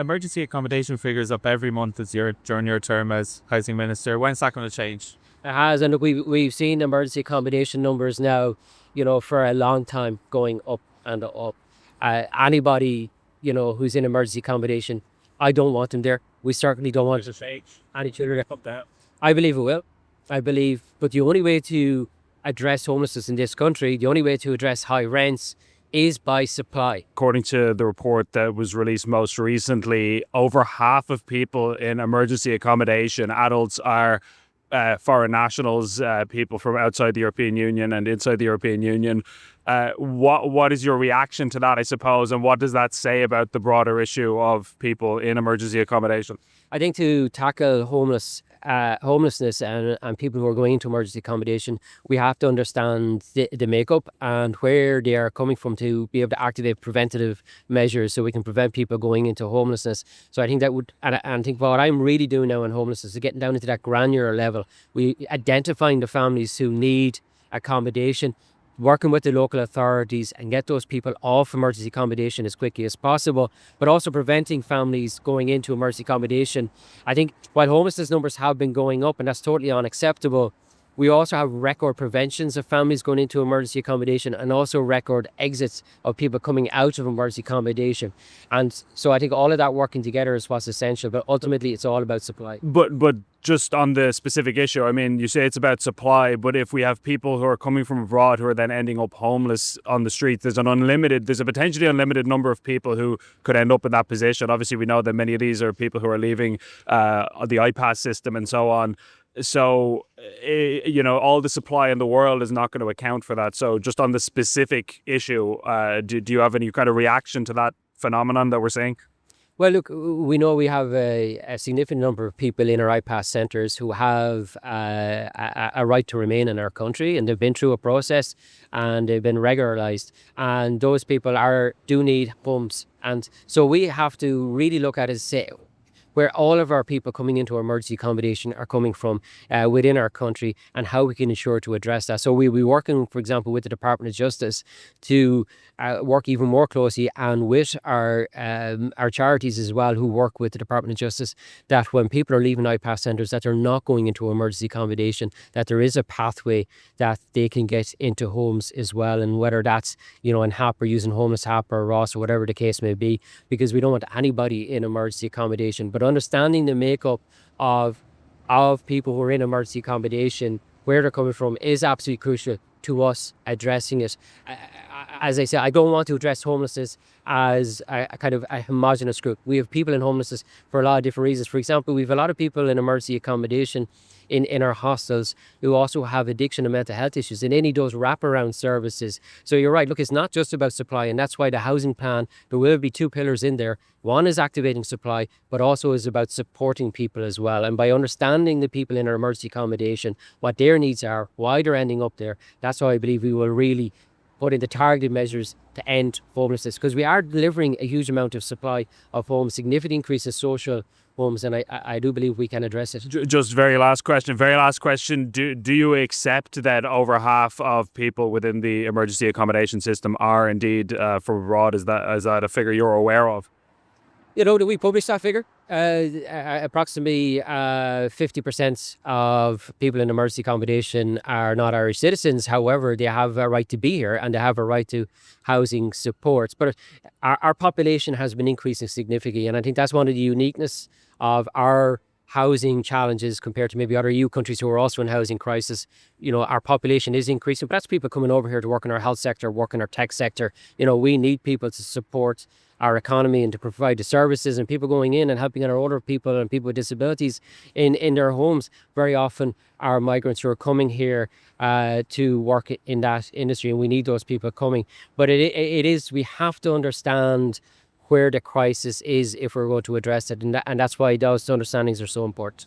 Emergency accommodation figures up every month during your term as housing minister. When's that going to change? It has, and look, we've seen emergency accommodation numbers now, for a long time going up and up. Anybody, who's in emergency accommodation, I don't want them there. We certainly don't want any children Up there. I believe it will. But the only way to address homelessness in this country, the only way to address high rents is by supply. According to the report that was released most recently, over half of people in emergency accommodation, adults, are foreign nationals, people from outside the European Union and inside the European Union. What is your reaction to that, I suppose, and what does that say about the broader issue of people in emergency accommodation? I think to tackle homelessness and people who are going into emergency accommodation, we have to understand the makeup and where they are coming from to be able to activate preventative measures so we can prevent people going into homelessness. So I think that would, and I think what I'm really doing now in homelessness is getting down into that granular level. We identifying the families who need accommodation, working with the local authorities and get those people off emergency accommodation as quickly as possible, but also preventing families going into emergency accommodation. I think while homelessness numbers have been going up, and that's totally unacceptable, we also have record preventions of families going into emergency accommodation and also record exits of people coming out of emergency accommodation. And so I think all of that working together is what's essential, but ultimately it's all about supply. But just on the specific issue, I mean, you say it's about supply, but if we have people who are coming from abroad who are then ending up homeless on the streets, there's a potentially unlimited number of people who could end up in that position. Obviously, we know that many of these are people who are leaving the iPass system and so on. So, all the supply in the world is not going to account for that. So just on the specific issue, do you have any kind of reaction to that phenomenon that we're seeing? Well, look, we know we have a significant number of people in our iPass centres who have a right to remain in our country, and they've been through a process and they've been regularised, and those people do need homes. And so we have to really look at it and say, where all of our people coming into emergency accommodation are coming from within our country, and how we can ensure to address that. So we'll be working, for example, with the Department of Justice to work even more closely, and with our charities as well, who work with the Department of Justice, that when people are leaving iPass centres, that they're not going into emergency accommodation, that there is a pathway that they can get into homes as well, and whether that's in HAP or using Homeless HAP or Ross or whatever the case may be, because we don't want anybody in emergency accommodation. But understanding the makeup of people who are in emergency accommodation, where they're coming from, is absolutely crucial to us addressing it. As I said, I don't want to address homelessness as a kind of a homogenous group. We have people in homelessness for a lot of different reasons. For example, we have a lot of people in emergency accommodation in our hostels who also have addiction and mental health issues, and they need those wraparound services. So you're right, look, it's not just about supply, and that's why the housing plan, there will be two pillars in there. One is activating supply, but also is about supporting people as well. And by understanding the people in our emergency accommodation, what their needs are, why they're ending up there, that's how I believe we will really put in the targeted measures to end homelessness, because we are delivering a huge amount of supply of homes, significant increase in social homes, and I do believe we can address it. Just very last question. Do you accept that over half of people within the emergency accommodation system are indeed from abroad? Is that a figure you're aware of? Do we publish that figure? Approximately 50% of people in emergency accommodation are not Irish citizens. However, they have a right to be here and they have a right to housing supports. But our population has been increasing significantly, and I think that's one of the uniqueness of our housing challenges compared to maybe other EU countries who are also in housing crisis. Our population is increasing, but that's people coming over here to work in our health sector, work in our tech sector. We need people to support our economy and to provide the services, and people going in and helping our older people and people with disabilities in their homes very often are migrants who are coming here to work in that industry, and we need those people coming. But we have to understand where the crisis is if we're going to address it, and that's why those understandings are so important.